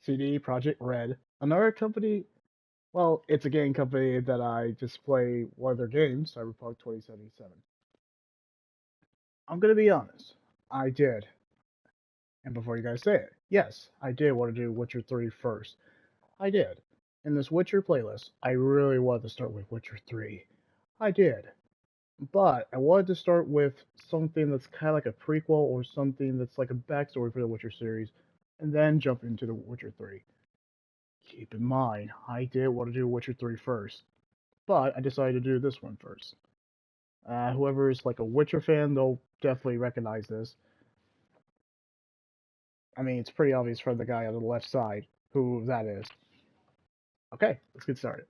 CD Project Red, another company. Well, it's a game company that I just play one of their games, Cyberpunk 2077. I'm gonna be honest, I did. And before you guys say it, yes, I did want to do Witcher 3 first. I did. In this Witcher playlist, I really wanted to start with Witcher 3. I did. But I wanted to start with something that's kind of like a prequel or something that's like a backstory for the Witcher series, and then jump into the Witcher 3. Keep in mind, I did want to do Witcher 3 first, but I decided to do this one first. Whoever is like a Witcher fan, they'll definitely recognize this. I mean, it's pretty obvious from the guy on the left side who that is. Okay, let's get started.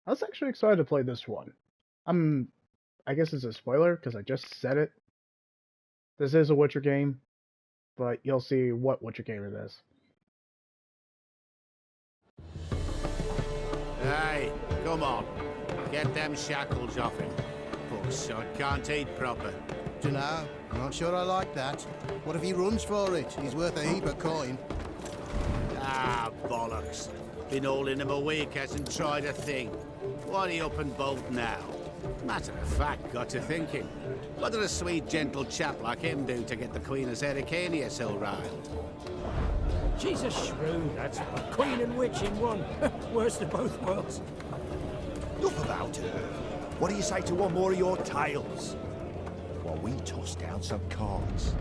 I was actually excited to play this one. I guess it's a spoiler because I just said it. This is a Witcher game, but you'll see what Witcher game it is. Hey, come on. Get them shackles off him. Poor sod can't eat proper. Dunno, I'm not sure I like that. What if he runs for it? He's worth a heap of coin. Ah, bollocks. Been all in him a week, hasn't tried a thing. Why he up and bolt now? Matter of fact, got to thinking. What did a sweet, gentle chap like him do to get the Queen of Sericania so riled? She's a shrew, that's what. Queen and witch in one. Worst of both worlds. Enough about her. What do you say to one more of your tales? While we toss down some cards.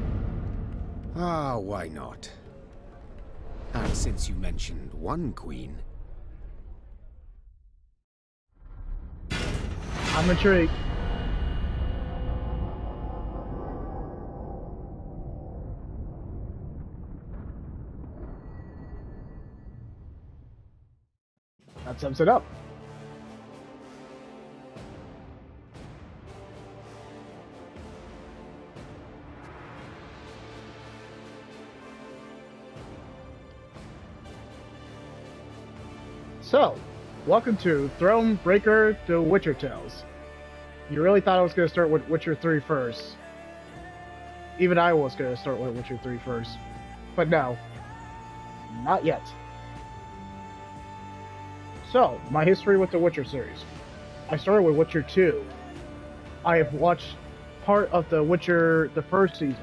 Ah, why not? And since you mentioned one queen... I'm intrigued. That sums it up. So, welcome to Thronebreaker The Witcher Tales. You really thought I was going to start with Witcher 3 first. Even I was going to start with Witcher 3 first. But no. Not yet. So, my history with the Witcher series. I started with Witcher 2. I have watched part of the Witcher, the first season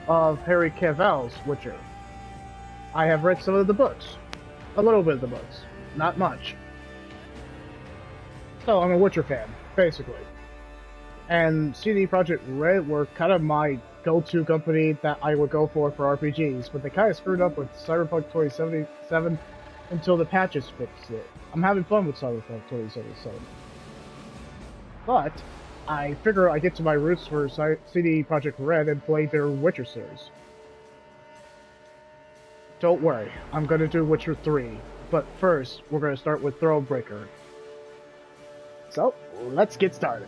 of Harry Cavill's Witcher. I have read some of the books. A little bit of the books. Not much. So, I'm a Witcher fan, basically. And CD Projekt Red were kind of my go-to company that I would go for RPGs, but they kind of screwed up with Cyberpunk 2077 until the patches fixed it. I'm having fun with Cyberpunk 2077. But, I figure I get to my roots for CD Projekt Red and play their Witcher series. Don't worry, I'm gonna do Witcher 3, but first, we're gonna start with Thronebreaker. So, let's get started.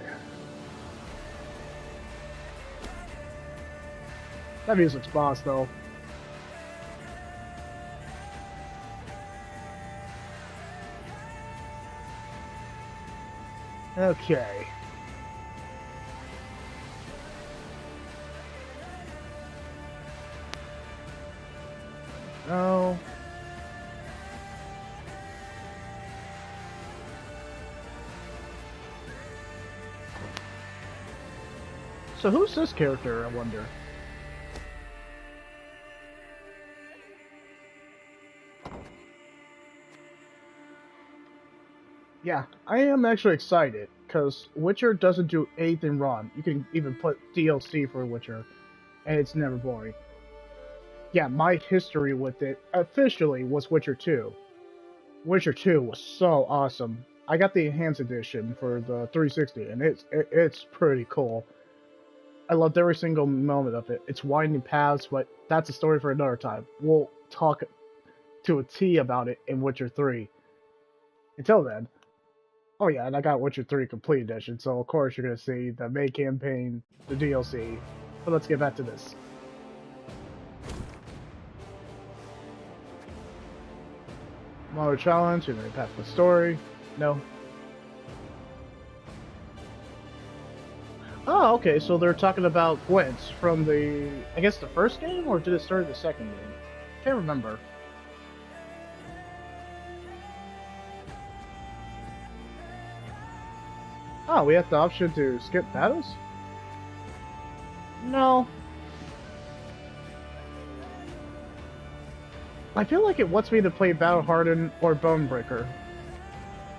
That music's boss, though. Okay. No. So who's this character, I wonder? Yeah, I am actually excited, because Witcher doesn't do anything wrong. You can even put DLC for Witcher, and it's never boring. Yeah, my history with it, officially, was Witcher 2. Witcher 2 was so awesome. I got the Enhanced Edition for the 360, and it's pretty cool. I loved every single moment of it. It's winding paths, but that's a story for another time. We'll talk to a T about it in Witcher 3. Until then, oh yeah, and I got Witcher 3 Complete Edition, so of course you're going to see the main campaign, the DLC. But let's get back to this. Another challenge, and then path the story. No. Oh, okay, so they're talking about Gwent from the, I guess the first game, or did it start in the second game? Can't remember. Oh, we have the option to skip battles? No. I feel like it wants me to play Battle Hardened or Thronebreaker.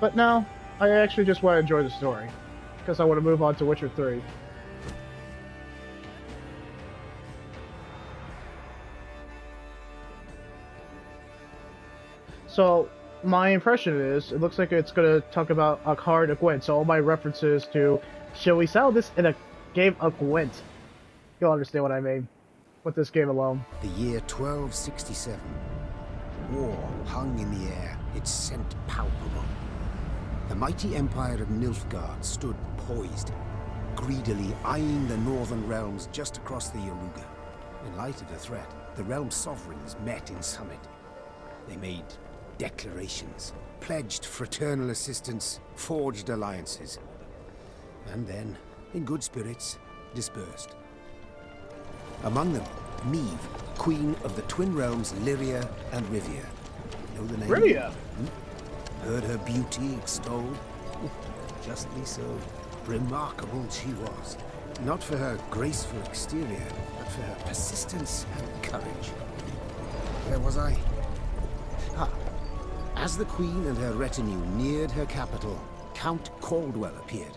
But no, I actually just want to enjoy the story. Because I want to move on to Witcher 3. So, my impression is, it looks like it's going to talk about a card of Gwent, so all my references to, shall we sell this in a game of Gwent? You'll understand what I mean with this game alone. The year 1267. War hung in the air, its scent palpable. The mighty empire of Nilfgaard stood poised, greedily eyeing the northern realms just across the Yaruga. In light of the threat, the realm's sovereigns met in summit. They made declarations, pledged fraternal assistance, forged alliances, and then, in good spirits, dispersed. Among them, Neve, queen of the twin realms Lyria and Rivia. Know the name? Rivia? Heard her beauty extolled? Justly so. Remarkable she was. Not for her graceful exterior, but for her persistence and courage. Where was I? Ah. As the queen and her retinue neared her capital, Count Caldwell appeared.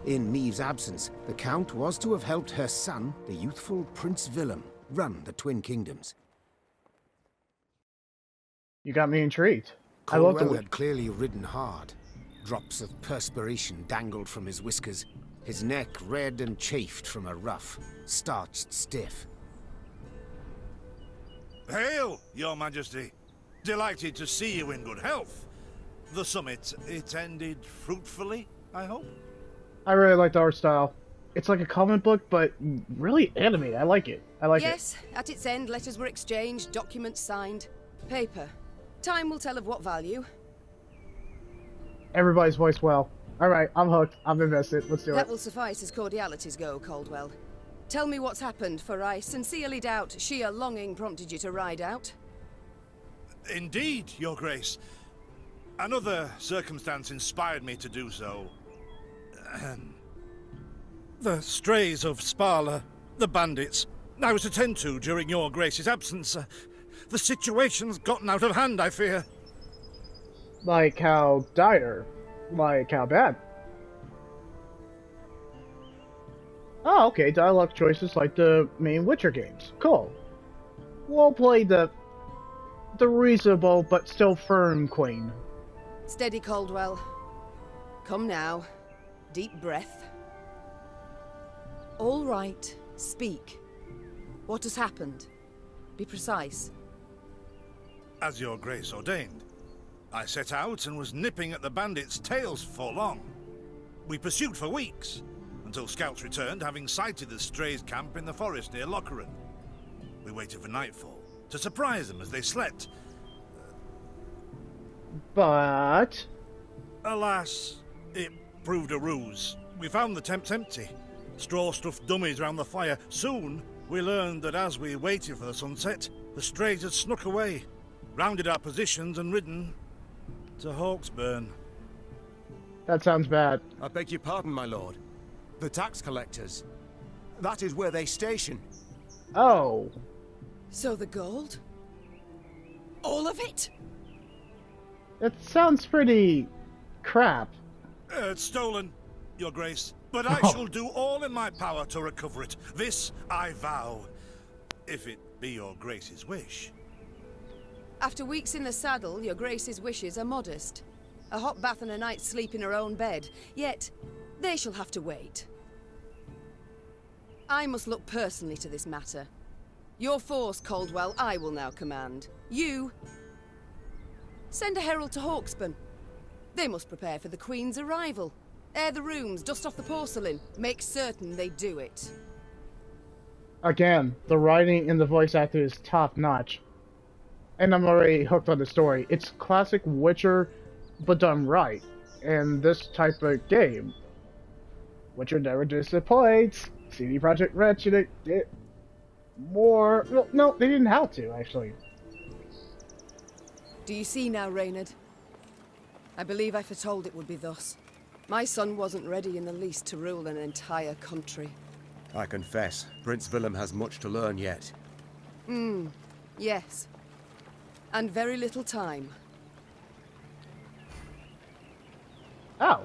In Neve's absence, the Count was to have helped her son, the youthful Prince Willem, run the Twin Kingdoms. You got me intrigued. I love Caldwell the had clearly ridden hard. Drops of perspiration dangled from his whiskers, his neck red and chafed from a ruff, starched stiff. Hail, Your Majesty. Delighted to see you in good health. The summit, it ended fruitfully, I hope? I really like the art style. It's like a comic book, but really animated. I like it. I like it. Yes, at its end, letters were exchanged, documents signed. Paper. Time will tell of what value. Everybody's voiced well. Alright, I'm hooked. I'm invested. Let's do That it. will suffice as cordialities go, Caldwell. Tell me what's happened, for I sincerely doubt sheer longing prompted you to ride out. Indeed, Your Grace. Another circumstance inspired me to do so. The strays of Sparla, the bandits, I was to tend to during Your Grace's absence. The situation's gotten out of hand, I fear. Like how dire. Like how bad. Oh, okay. Dialogue choices like the main Witcher games. Cool. We'll play the reasonable but still firm queen. Steady, Caldwell. Come now. Deep breath. All right. Speak. What has happened? Be precise. As Your Grace ordained, I set out and was nipping at the bandits' tails for long. We pursued for weeks, until scouts returned, having sighted the strays' camp in the forest near Locheren. We waited for nightfall to surprise them as they slept. But... Alas, it proved a ruse. We found the tents empty. Straw-stuffed dummies around the fire. Soon, we learned that as we waited for the sunset, the strays had snuck away, rounded our positions and ridden to Hawksburn. that sounds bad. I beg your pardon, my lord. The tax collectors. That is where they station. Oh. So the gold? All of it? That sounds pretty... crap. It's stolen, Your Grace, but I shall do all in my power to recover it. This I vow, if it be Your Grace's wish. After weeks in the saddle, your Grace's wishes are modest. A hot bath and a night's sleep in her own bed. Yet, they shall have to wait. I must look personally to this matter. Your force, Caldwell, I will now command. You... send a herald to Hawksburn. They must prepare for the Queen's arrival. Air the rooms, dust off the porcelain. Make certain they do it. Again, the writing and the voice acting is top-notch. And I'm already hooked on the story. It's classic Witcher, but done right. And this type of game. Witcher never disappoints. CD Projekt Red should have did more. Well, no, they didn't have to, actually. Do you see now, Reynard? I believe I foretold it would be thus. My son wasn't ready in the least to rule an entire country. I confess, Prince Willem has much to learn yet. Yes. And very little time. Oh.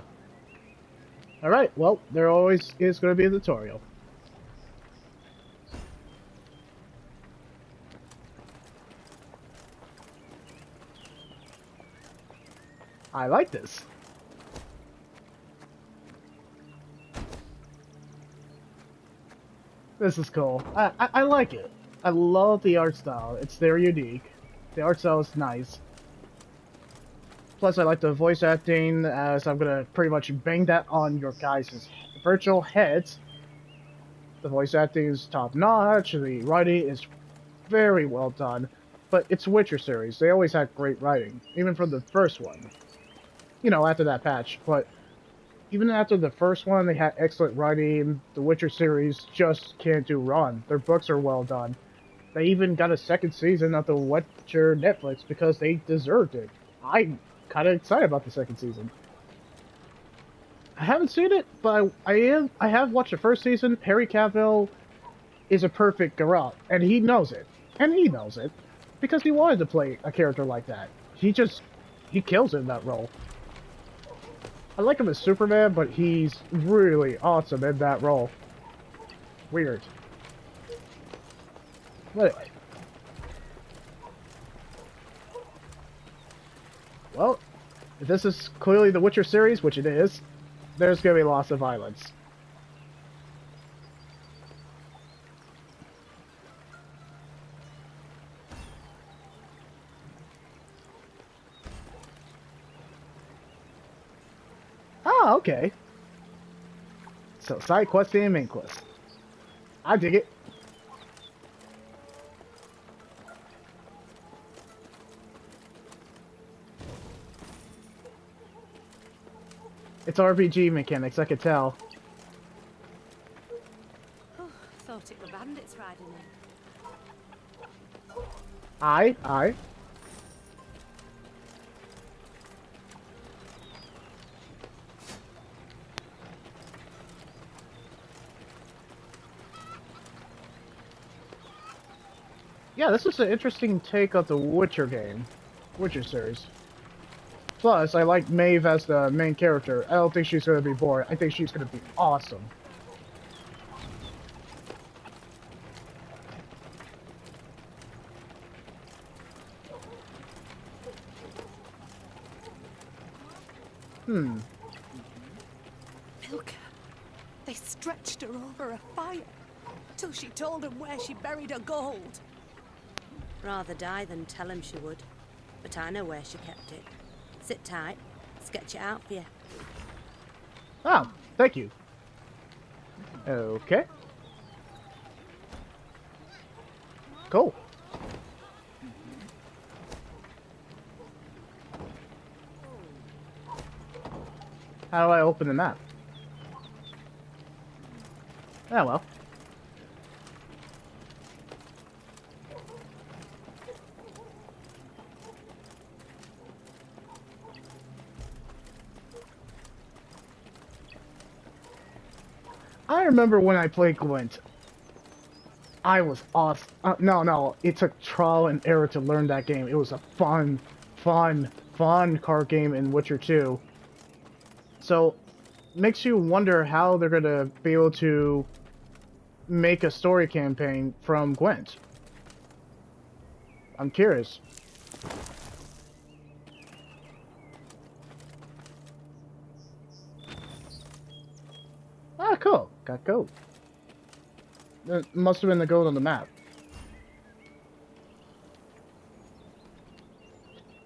Alright, well, there always is going to be a tutorial. I like this. This is cool. I like it. I love the art style. It's very unique. The art style is nice. Plus, I like the voice acting, as I'm gonna pretty much bang that on your guys' virtual heads. The voice acting is top-notch, the writing is very well done, but it's Witcher series. They always had great writing, even from the first one. You know, after that patch, but even after the first one, they had excellent writing. The Witcher series just can't do wrong. Their books are well done. They even got a second season of the Witcher Netflix because they deserved it. I'm kind of excited about the second season. I haven't seen it, but I have watched the first season. Harry Cavill is a perfect Geralt, and he knows it. And he knows it, because he wanted to play a character like that. He kills in that role. I like him as Superman, but he's really awesome in that role. Weird. But anyway. Well, if this is clearly the Witcher series, which it is, there's gonna be lots of violence. Oh, okay. So, side quest and main quest. I dig it. It's RPG mechanics, I could tell. Oh, thought it were bandits riding in. Aye. Yeah, this is an interesting take on the Witcher game. Witcher series. Plus, I like Maeve as the main character. I don't think she's going to be boring. I think she's going to be awesome. Milka. They stretched her over a fire till she told them where she buried her gold. Rather die than tell him she would. But I know where she kept it. Sit tight. Sketch it out for you. Oh, thank you. Okay. Cool. How do I open the map? Oh well. I remember when I played Gwent. I was awesome. No, it took trial and error to learn that game. It was a fun card game in Witcher 2. So, makes you wonder how they're gonna be able to make a story campaign from Gwent. I'm curious. Ah, cool. Got gold. That must have been the gold on the map.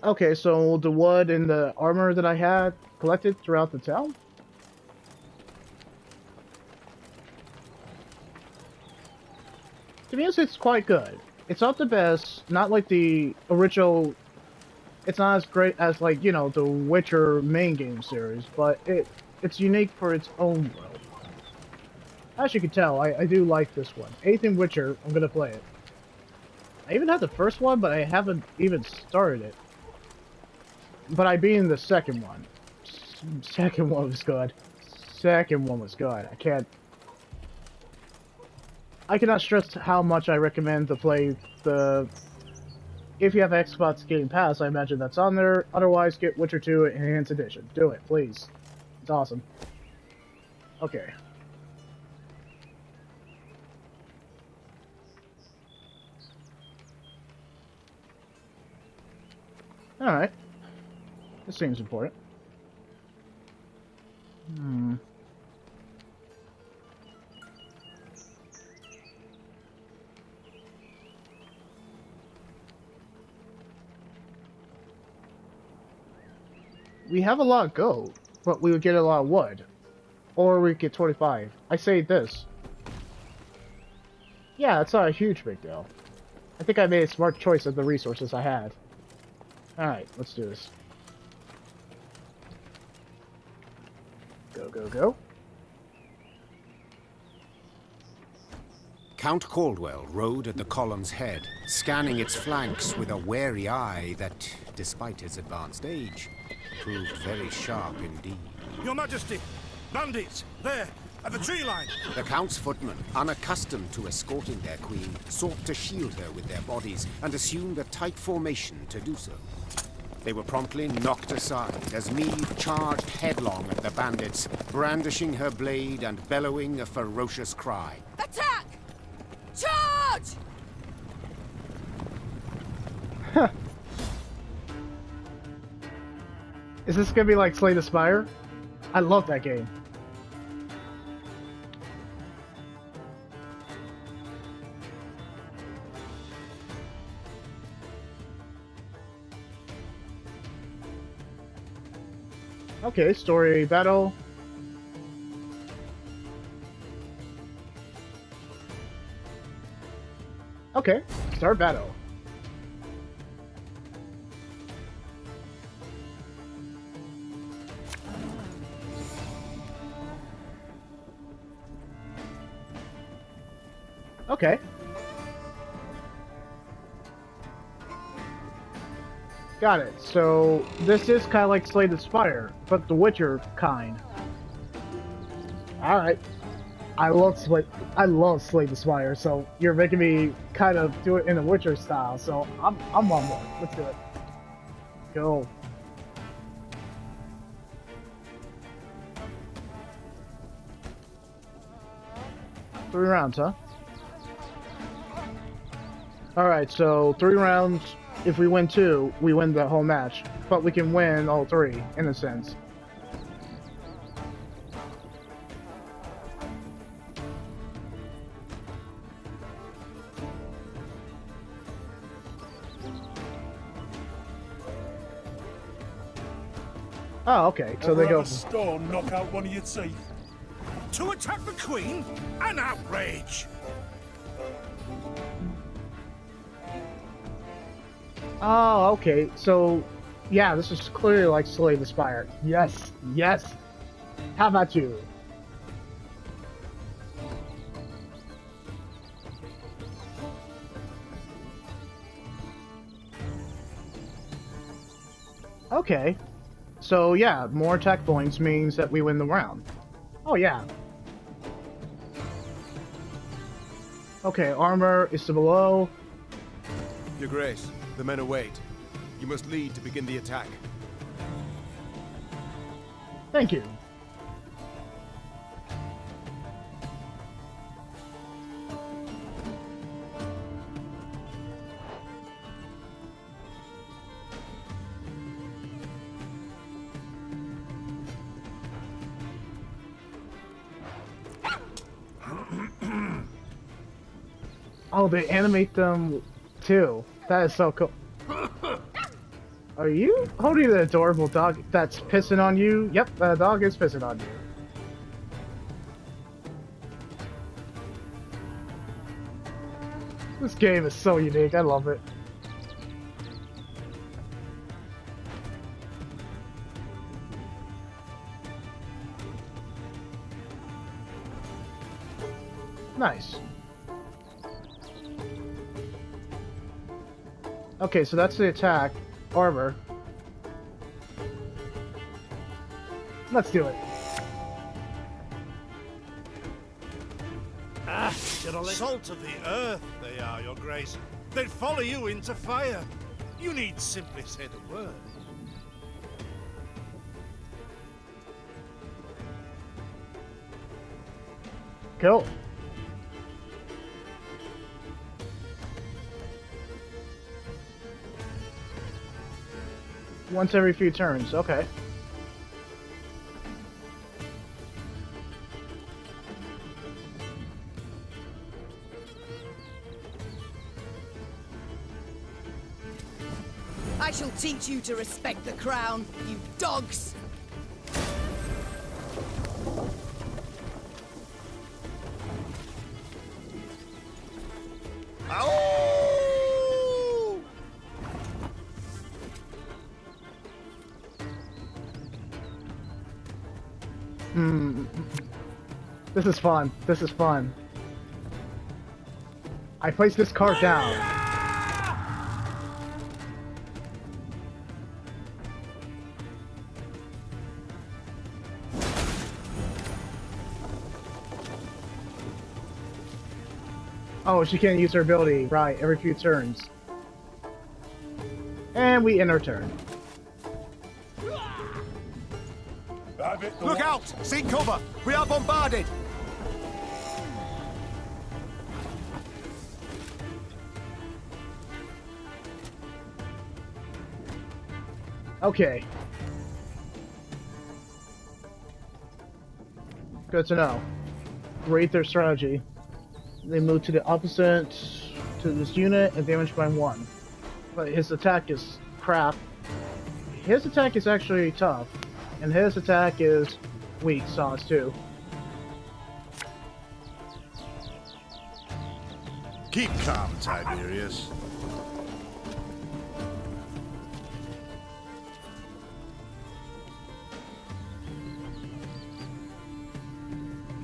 Okay, so the wood and the armor that I had collected throughout the town? To be honest, it's quite good. It's not the best, not like the original... It's not as great as, like, you know, the Witcher main game series, but it's unique for its own world. As you can tell, I do like this one. Anything Witcher, I'm gonna play it. I even had the first one, but I haven't even started it. But I beat in the second one. Second one was good. Second one was good. I cannot stress how much I recommend to play the... If you have Xbox Game Pass, I imagine that's on there. Otherwise, get Witcher 2 Enhanced Edition. Do it, please. It's awesome. Okay. Alright. This seems important. We have a lot of gold, but we would get a lot of wood. Or we get 25. I say this. Yeah, it's not a huge big deal. I think I made a smart choice of the resources I had. Alright, let's do this. Go, go, go. Count Caldwell rode at the column's head, scanning its flanks with a wary eye that, despite his advanced age, proved very sharp indeed. Your Majesty! Bandits! There! At the tree line! The Count's footmen, unaccustomed to escorting their queen, sought to shield her with their bodies and assumed a tight formation to do so. They were promptly knocked aside as Meve charged headlong at the bandits, brandishing her blade and bellowing a ferocious cry. Attack! Charge! Is this gonna be like Slay the Spire? I love that game. Okay, story battle. Okay, start battle. Okay. Got it. So this is kind of like Slay the Spire, but the Witcher kind. All right. I love Slay the Spire, so you're making me kind of do it in a Witcher style. So I'm on board. Let's do it. Go. Three rounds, huh? Alright, so 3 rounds. If we win 2, we win the whole match. But we can win all 3, in a sense. Oh, okay. So they go. A stone knock out one of your teeth. To attack the Queen? An outrage! Oh, okay. So, yeah, this is clearly like Slay the Spire. Yes, yes. How about you? Okay. So, yeah, more attack points means that we win the round. Oh, yeah. Okay, armor is to below. Your Grace, the men await. You must lead to begin the attack. Thank you. Oh, they animate them too. That is so cool. Are you holding the adorable dog that's pissing on you? Yep, the dog is pissing on you. This game is so unique. I love it. Nice. Okay, so that's the attack. Armor. Let's do it. Salt of the earth, they are, Your Grace. They'd follow you into fire. You need simply say the word. Cool. Once every few turns, okay. I shall teach you to respect the crown, you dogs! Ow! This is fun. This is fun. I place this card down. Oh, she can't use her ability. Right, every few turns. And we end our turn. Look out! Seek cover! We are bombarded! Okay. Good to know. Rate their strategy. They move to the opposite to this unit and damage by 1. But his attack is crap. His attack is actually tough. And his attack is weak sauce too. Keep calm, Tiberius.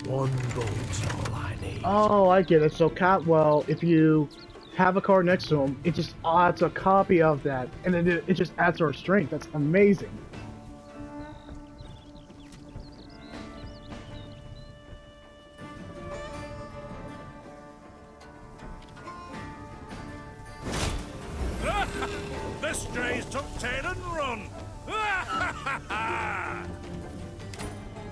One gold's all I need. Oh, I get it. So Catwell, if you have a card next to him, it just adds a copy of that, and then it just adds to our strength. That's amazing. The strays took tail and run.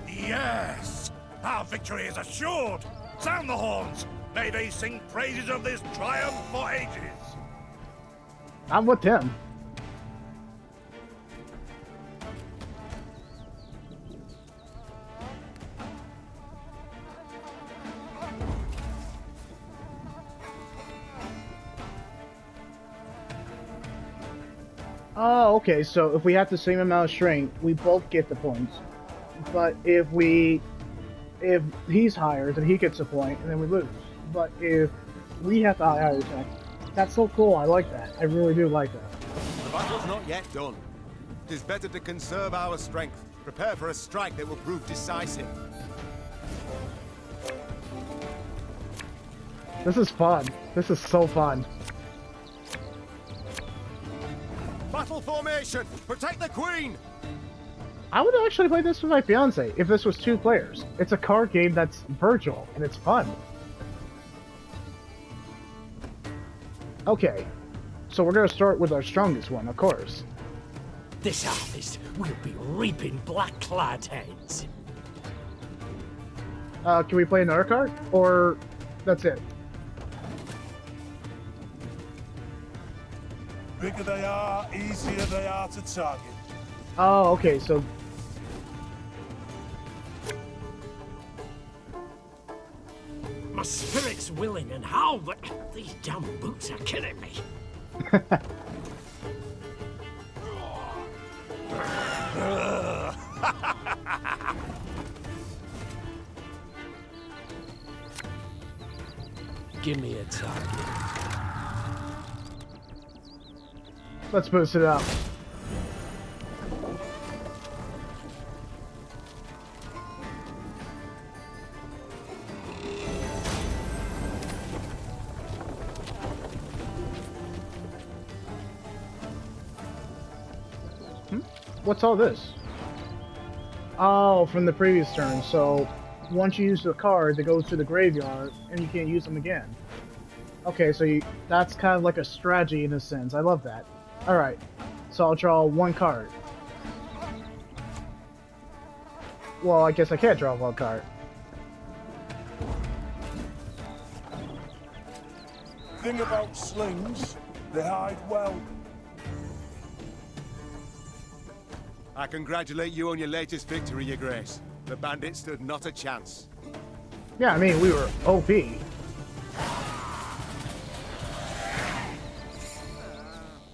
Yes, our victory is assured. Sound the horns. May they sing praises of this triumph for ages. I'm with him. Oh, okay, so if we have the same amount of strength, we both get the points. But if he's higher, then he gets a point, and then we lose. But if we have the higher attack, that's so cool, I like that. I really do like that. The battle's not yet done. It is better to conserve our strength, prepare for a strike that will prove decisive. This is fun. This is so fun. Battle formation! Protect the queen! I would actually play this with my fiance if this was 2 players. It's a card game that's virtual, and it's fun. Okay, so we're gonna start with our strongest one, of course. This harvest will be reaping black-clad heads. Can we play another card? Or that's it? Bigger they are, easier they are to target. Oh, okay, so... My spirit's willing and how, but these damn boots are killing me. Give me a target. Let's boost it up. What's all this? Oh, from the previous turn. So once you use the cards, it goes to the graveyard, and you can't use them again. Okay, so that's kind of like a strategy in a sense. I love that. Alright, so I'll draw one card. Well, I guess I can't draw one card. Thing about slings, they hide well. I congratulate you on your latest victory, Your Grace. The bandits stood not a chance. Yeah, I mean, we were OP.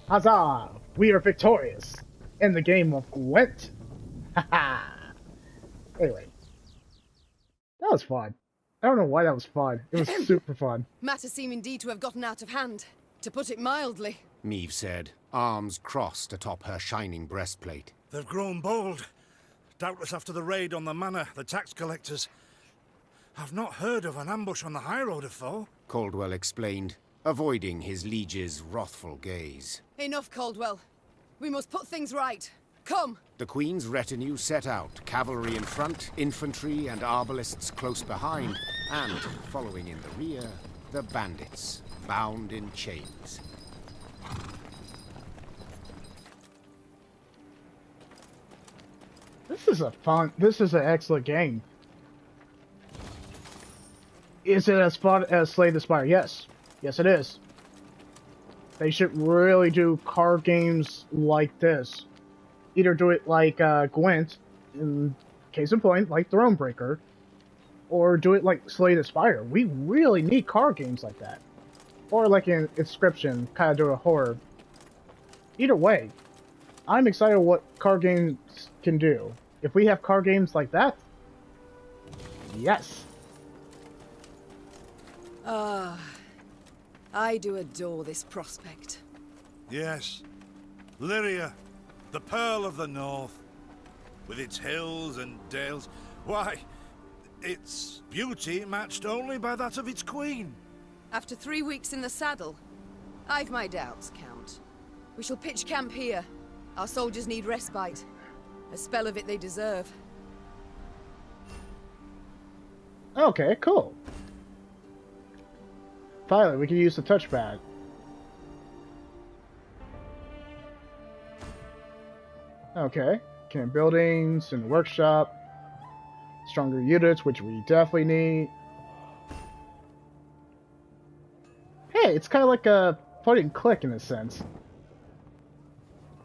Huzzah! We are victorious in the game of Gwent. Haha. Anyway, that was fun. I don't know why that was fun. It was super fun. Matters seem indeed to have gotten out of hand, to put it mildly. Meve said, arms crossed atop her shining breastplate. They've grown bold. Doubtless after the raid on the manor, the tax collectors. I've not heard of an ambush on the high road afore. Caldwell explained, avoiding his liege's wrathful gaze. Enough, Caldwell. We must put things right. Come! The Queen's retinue set out, cavalry in front, infantry and arbalists close behind, and, following in the rear, the bandits, bound in chains. This is an excellent game. Is it as fun as Slay the Spire? Yes. Yes, it is. They should really do card games like this. Either do it like Gwent, in case in point, like Thronebreaker, or do it like Slay the Spire. We really need card games like that. Or like in Inscription, kind of do a horror. Either way, I'm excited what card games can do. If we have card games like that, yes. I do adore this prospect. Yes. Lyria, the Pearl of the North. With its hills and dales. Why, its beauty matched only by that of its queen. After 3 weeks in the saddle, I've my doubts, Count. We shall pitch camp here. Our soldiers need respite. A spell of it they deserve. Okay, cool. Finally, we can use the touchpad. Okay. Camp buildings and workshop. Stronger units, which we definitely need. Hey, it's kind of like a point and click in a sense.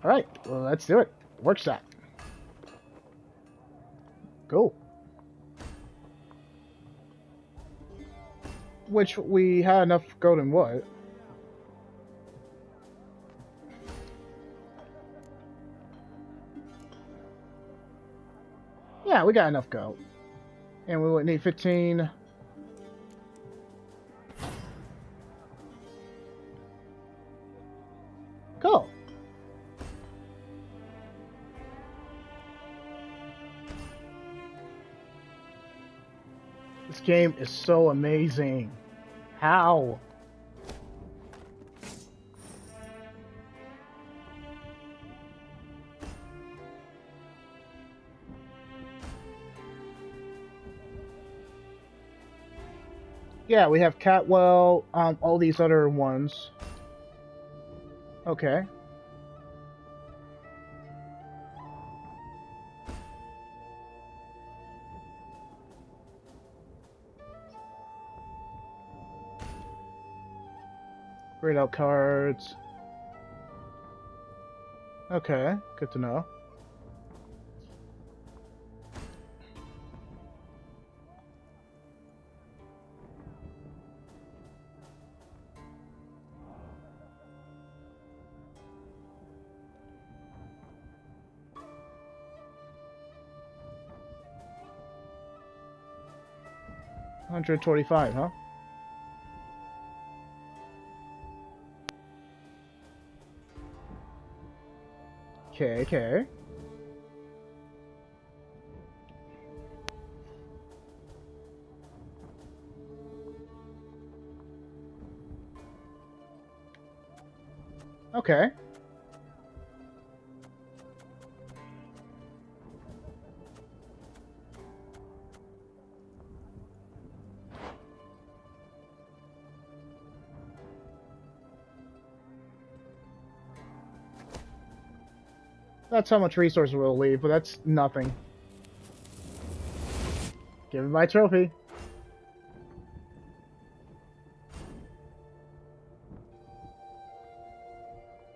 Alright, well, let's do it. Workshop. Cool. Which we had enough golden wood. Yeah, we got enough gold. And we would need 15. Cool. This game is so amazing. How? Yeah, we have Catwell, all these other ones. Okay. Grayed out cards. Okay, good to know. $125, huh? Okay. Okay. That's how much resources we'll leave, but that's nothing. Give me my trophy.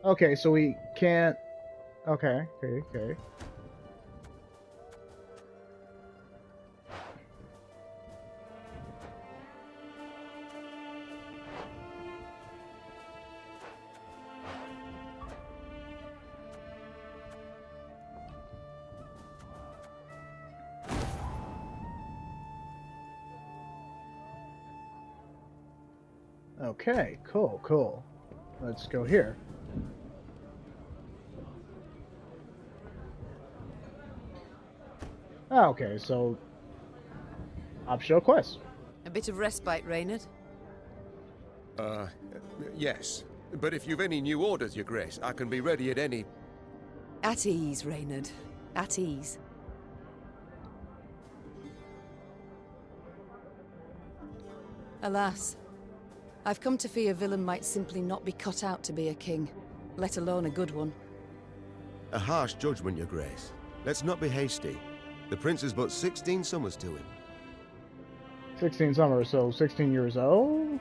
Okay, so we can't... Okay. Okay, cool. Let's go here. Okay, so... optional quest. A bit of respite, Reynard. Yes. But if you've any new orders, Your Grace, I can be ready at any... At ease, Reynard. At ease. Alas, I've come to fear Willem might simply not be cut out to be a king, let alone a good one. A harsh judgment, Your Grace. Let's not be hasty. The prince is but 16 summers to him. 16 summers, so 16 years old?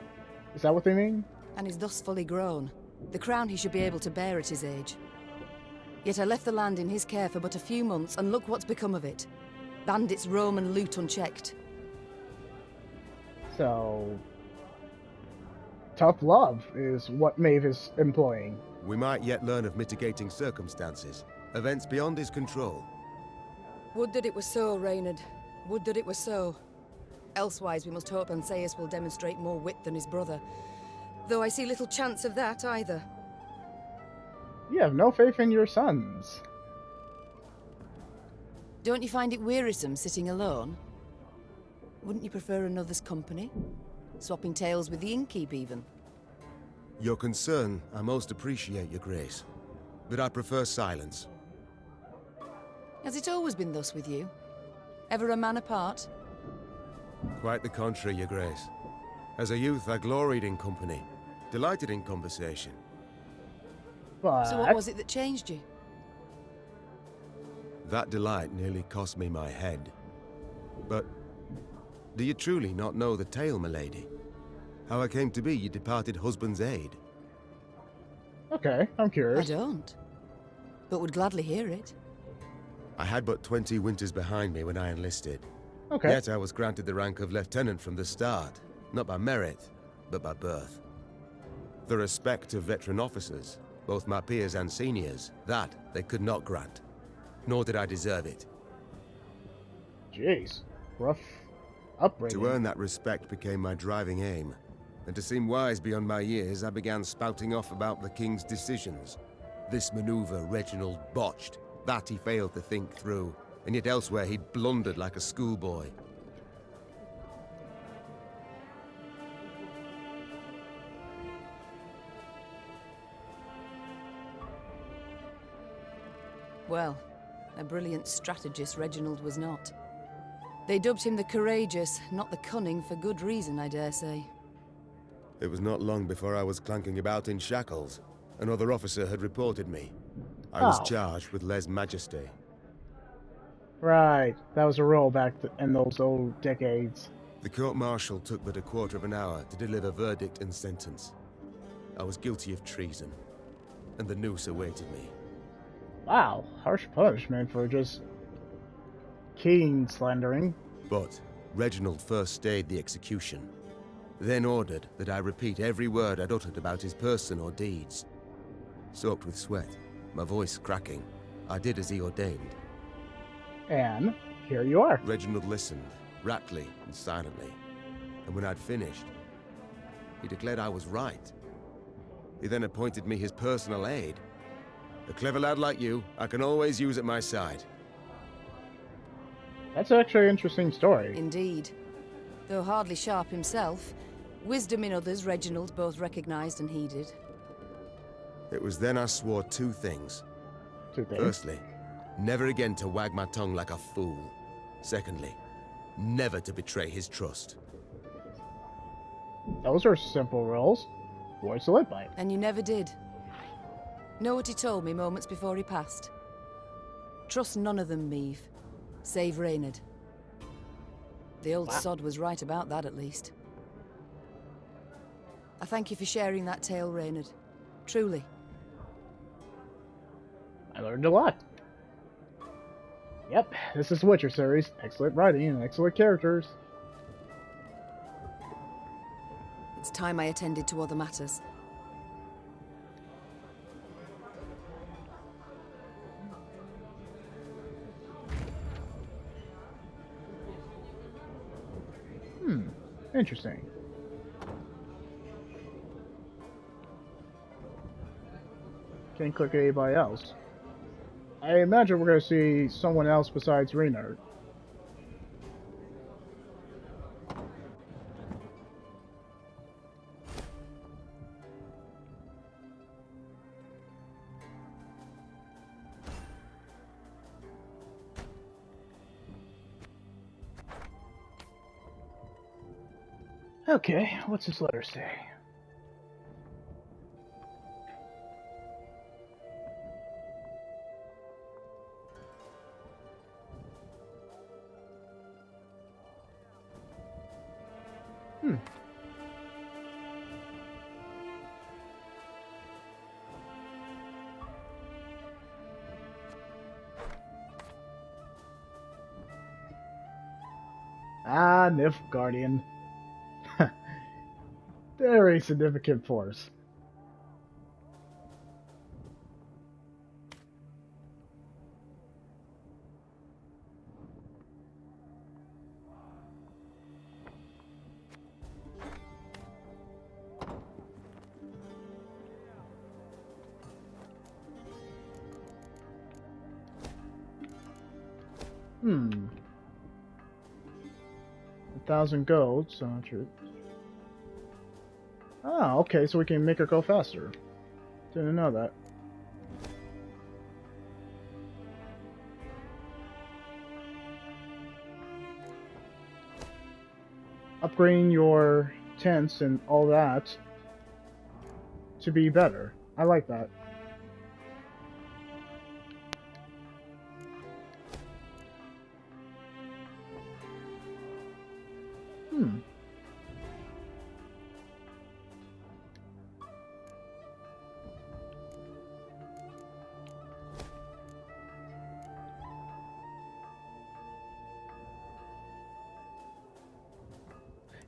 Is that what they mean? And is thus fully grown. The crown he should be able to bear at his age. Yet I left the land in his care for but a few months, and look what's become of it. Bandits roam and loot unchecked. So... tough love is what Maeve is employing. We might yet learn of mitigating circumstances. Events beyond his control. Would that it were so, Reynard. Would that it were so. Elsewise we must hope Ancaeus will demonstrate more wit than his brother. Though I see little chance of that either. You have no faith in your sons. Don't you find it wearisome sitting alone? Wouldn't you prefer another's company? Swapping tales with the innkeep, even? Your concern I most appreciate, Your Grace. But I prefer silence. Has it always been thus with you? Ever a man apart? Quite the contrary, Your Grace. As a youth, I gloried in company, delighted in conversation. But... so what was it that changed you? That delight nearly cost me my head. But do you truly not know the tale, milady? How I came to be your departed husband's aide? Okay, I'm curious. I don't. But would gladly hear it. I had but 20 winters behind me when I enlisted. Okay. Yet I was granted the rank of lieutenant from the start. Not by merit, but by birth. The respect of veteran officers, both my peers and seniors, that they could not grant. Nor did I deserve it. Jeez. Rough upbringing. To earn that respect became my driving aim. And to seem wise beyond my years, I began spouting off about the king's decisions. This maneuver Reginald botched. That he failed to think through. And yet elsewhere he'd blundered like a schoolboy. Well, a brilliant strategist Reginald was not. They dubbed him the courageous, not the cunning, for good reason, I dare say. It was not long before I was clanking about in shackles. Another officer had reported me. I was charged with lèse-majesté. Right, that was a rule back in those old decades. The court-martial took but a quarter of an hour to deliver verdict and sentence. I was guilty of treason, and the noose awaited me. Wow, harsh punishment for just king slandering. But Reginald first stayed the execution, then ordered that I repeat every word I'd uttered about his person or deeds. Soaked with sweat, my voice cracking, I did as he ordained. And here you are. Reginald listened, raptly and silently. And when I'd finished, he declared I was right. He then appointed me his personal aide. A clever lad like you, I can always use at my side. That's actually an interesting story. Indeed. Though hardly sharp himself, wisdom in others Reginald both recognized and heeded. It was then I swore two things. Two things? Firstly, never again to wag my tongue like a fool. Secondly, never to betray his trust. Those are simple rules. Words to live by. And you never did. Know what he told me moments before he passed? Trust none of them, Meave. Save Reynard. The old sod was right about that, at least. I thank you for sharing that tale, Reynard. Truly. I learned a lot. Yep, this is the Witcher series. Excellent writing and excellent characters. It's time I attended to other matters. Interesting. Can't click anybody else. I imagine we're going to see someone else besides Reynard. Okay, what's this letter say? Ah, Nilfgaardian. Very significant force. Hmm. 1,000 gold, so true. Ah, okay, so we can make her go faster. Didn't know that. Upgrading your tents and all that to be better. I like that.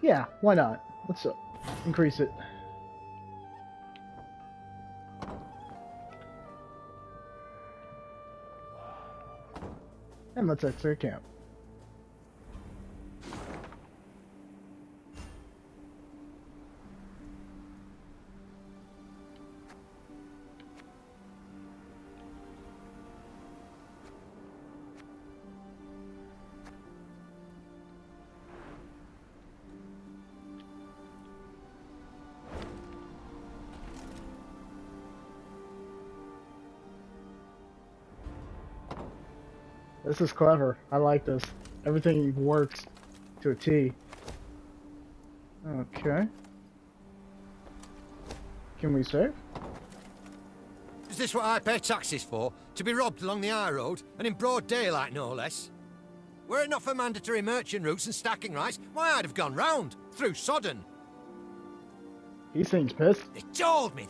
Yeah, why not? Let's increase it. And let's exit camp. This is clever. I like this. Everything works to a T. Okay. Can we save? Is this what I pay taxes for? To be robbed along the high road, and in broad daylight, no less? Were it not for mandatory merchant routes and stacking rights, why, I'd have gone round, through Sodden. He seems pissed. They told me!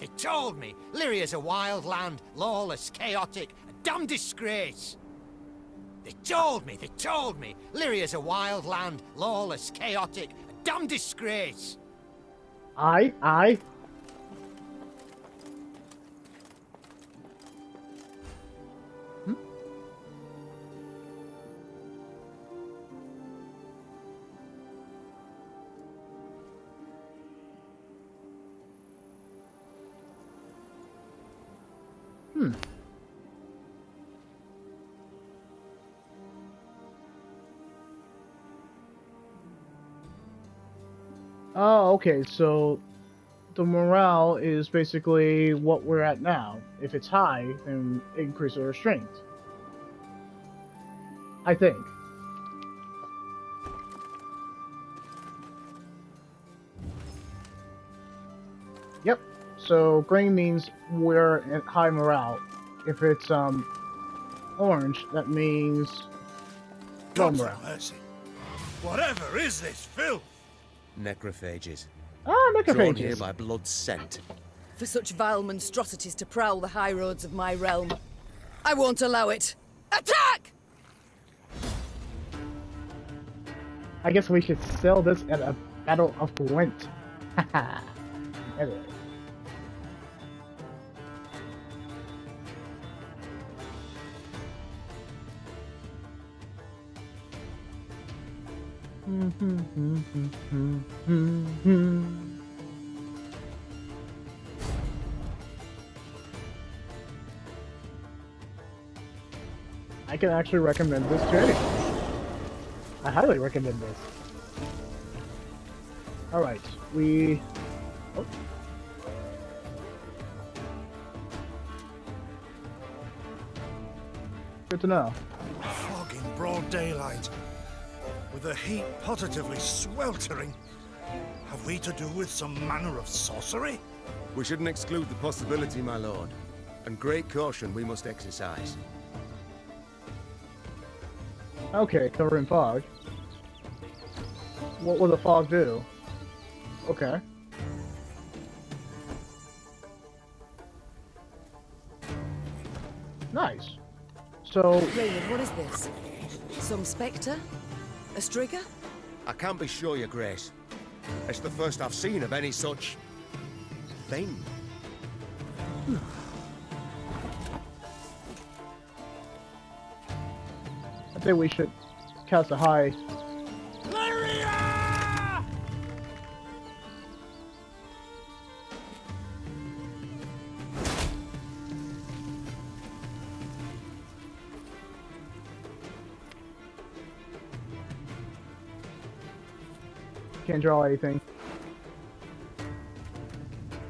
Lyria's a wild land, lawless, chaotic, a damn disgrace. They told me! Lyria's a wild land, lawless, chaotic, a damn disgrace. Aye. Oh, okay, so the morale is basically what we're at now. If it's high, then increase our strength. I think. Yep. So green means we're at high morale. If it's orange, that means God Lomra. have mercy. Whatever is this filth? Necrophages. Ah, Drawn here necrophages. by blood scent. For such vile monstrosities to prowl the high roads of my realm, I won't allow it. Attack! I guess we should sell this at a Battle of Gwent. Haha. Anyway. I can actually recommend this too. I highly recommend this. Alright, we... Oh. Good to know. Fog in broad daylight, with the heat positively sweltering. Have we to do with some manner of sorcery? We shouldn't exclude the possibility, my lord. And great caution we must exercise. Okay, cover in fog. What will the fog do? Okay. Nice. So... Raymond, what is this? Some spectre? A strigger? I can't be sure, your grace. It's the first I've seen of any such... thing. I think we should cast a high... Can't draw anything.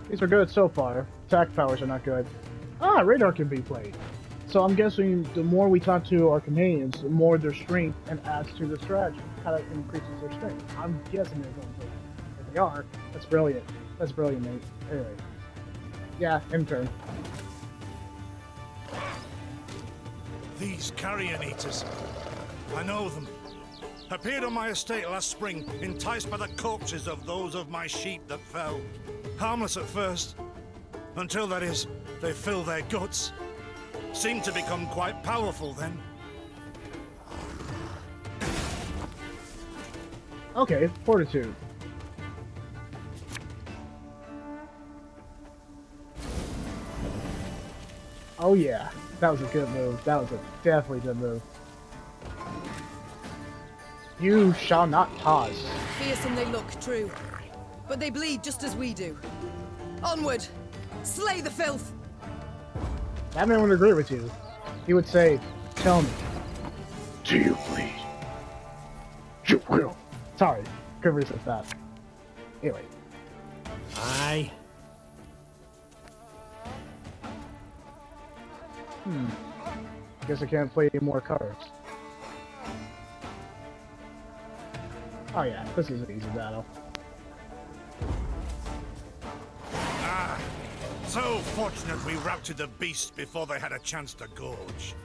These are good so far. Attack powers are not good. Ah, radar can be played. So I'm guessing the more we talk to our companions, the more their strength and adds to the strategy. Kind of increases their strength. I'm guessing they're going for that. If they are, that's brilliant. That's brilliant, mate. Anyway. Yeah, in turn. These carrion eaters. I know them. Appeared on my estate last spring, enticed by the corpses of those of my sheep that fell. Harmless at first, until, that is, they fill their guts. Seemed to become quite powerful then. Okay, fortitude. Oh yeah, that was a good move. That was a definitely good move. You shall not toss. Fearsome they look, true. But they bleed just as we do. Onward! Slay the filth! That man would agree with you. He would say, tell me, do you bleed? You will. Sorry, could resist that. Anyway. Aye. Guess I can't play any more cards. Oh yeah, this is an easy battle. Ah, so fortunate we routed the beast before they had a chance to gorge.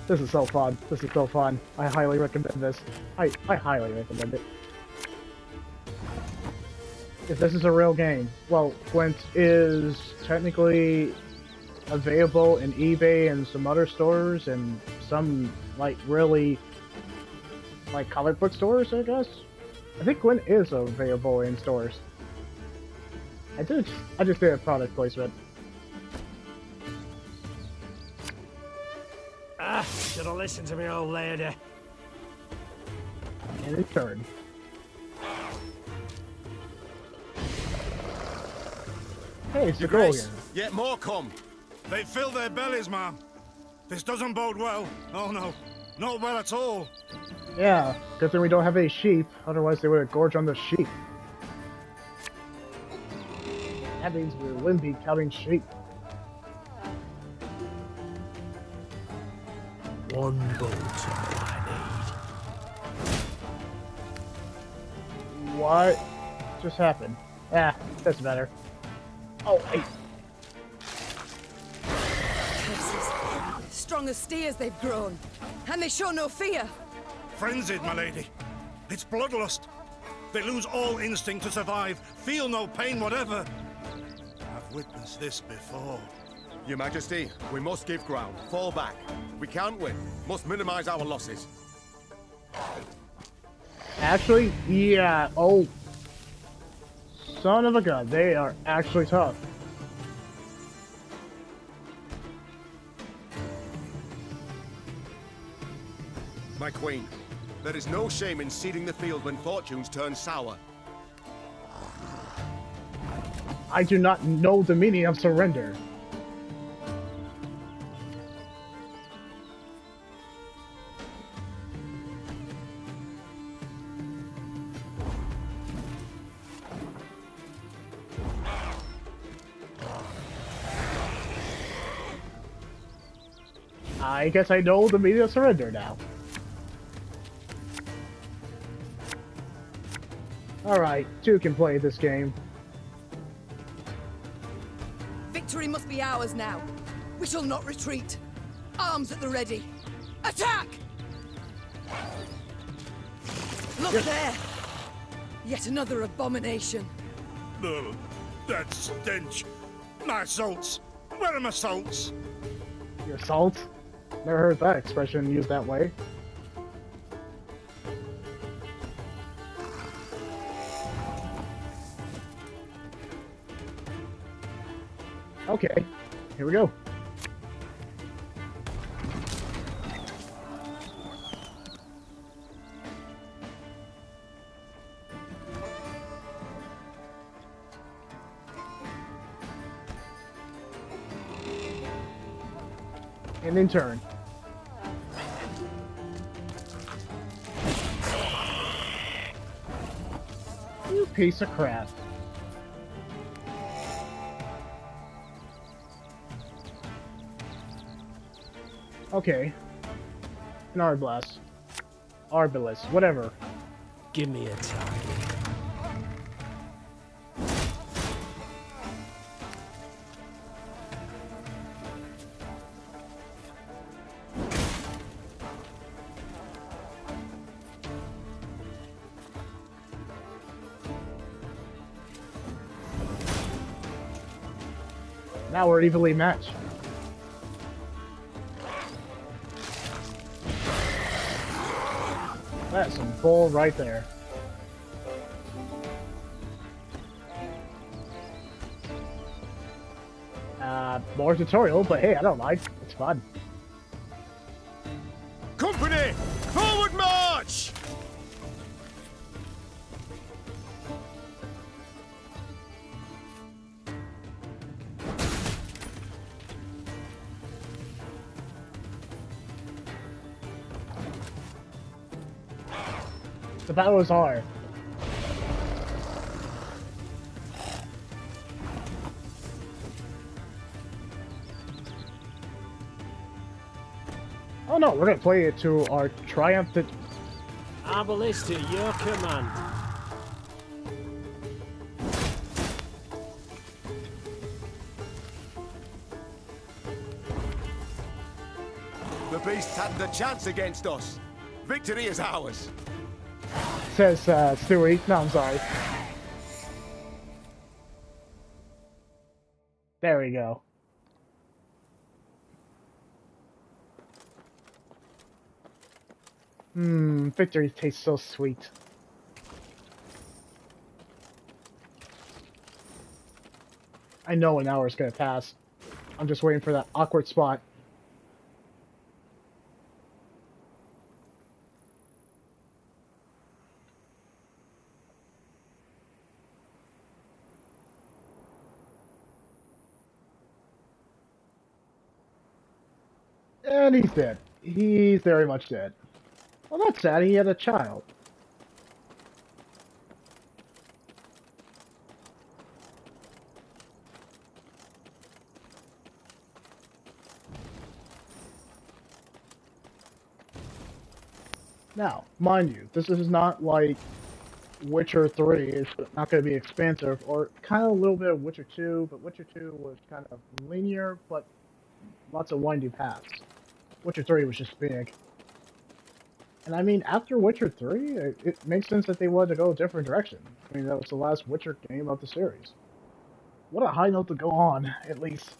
This is so fun. This is so fun. I highly recommend this. I highly recommend it. If this is a real game, well, Gwent is technically available in eBay and some other stores and some, like, really, like, comic book stores, I guess? I think Gwent is available in stores. I just did a product placement. Ah, should have listened to me old lady. And it's turn. Hey, it's the girl again. Yet more come. They fill their bellies, ma'am. This doesn't bode well. Oh no, not well at all. Yeah, good thing we don't have any sheep, otherwise they would have gorged on the sheep. That means we wouldn't be counting sheep. One bolt I What just happened? Ah, that's better. Oh, wait. Curse strong as steers they've grown. And they show no fear. Frenzied, my lady. It's bloodlust. They lose all instinct to survive, feel no pain whatever. I've witnessed this before. Your Majesty, we must give ground. Fall back. We can't win. Must minimize our losses. Actually, yeah. Oh. Son of a gun. They are actually tough. My queen, there is no shame in ceding the field when fortunes turn sour. I do not know the meaning of surrender. I guess I know the meaning of surrender now. Alright, two can play this game. Victory must be ours now. We shall not retreat. Arms at the ready. Attack! Look there! Yet another abomination. Ugh, that stench. My salts. Where are my salts? Your salt? Never heard that expression used that way. Okay, here we go. And then turn. You piece of crap. Okay. An Arblast. Arbalest, whatever. Give me a target. Now we're evenly matched. That's some bull right there. More tutorial, but hey, I don't mind. It's fun. Company! Forward march! The battle is hard. Oh no, we're gonna play it to our triumphant. Arbalest to your command. The beasts hadn't a chance against us. Victory is ours. Says Stewie. No, I'm sorry. There we go. Victory tastes so sweet. I know an hour is gonna pass. I'm just waiting for that awkward spot. And he's dead. He's very much dead. Well, that's sad. He had a child. Now, mind you, this is not like Witcher 3. It's not going to be expansive, or kind of a little bit of Witcher 2, but Witcher 2 was kind of linear, but lots of windy paths. Witcher 3 was just big. And I mean, after Witcher 3, it makes sense that they wanted to go a different direction. I mean, that was the last Witcher game of the series. What a high note to go on, at least.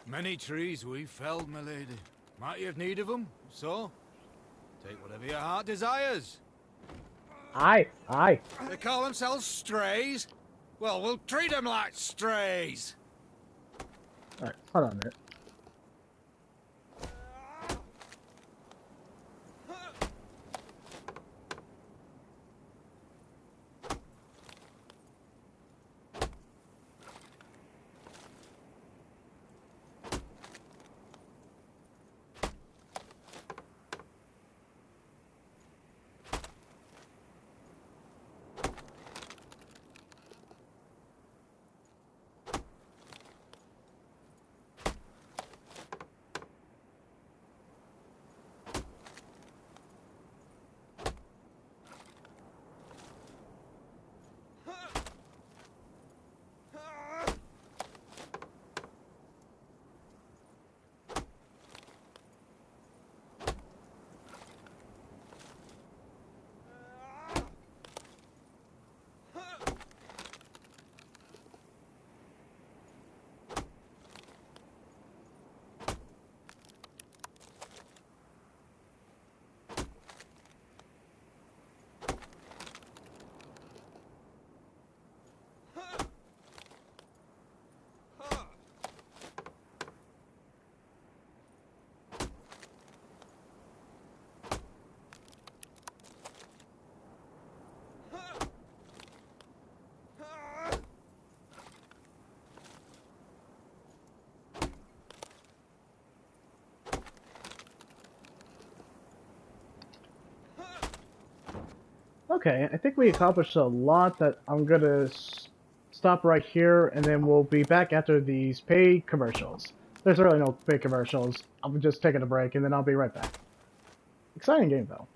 Many trees we felled, my lady. Might you have need of them? So, take whatever your heart desires. Aye. They call themselves strays? Well, we'll treat them like strays. Alright, hold on a minute. Okay, I think we accomplished a lot. That I'm gonna stop right here, and then we'll be back after these paid commercials. There's really no paid commercials. I'm just taking a break, and then I'll be right back. Exciting game, though.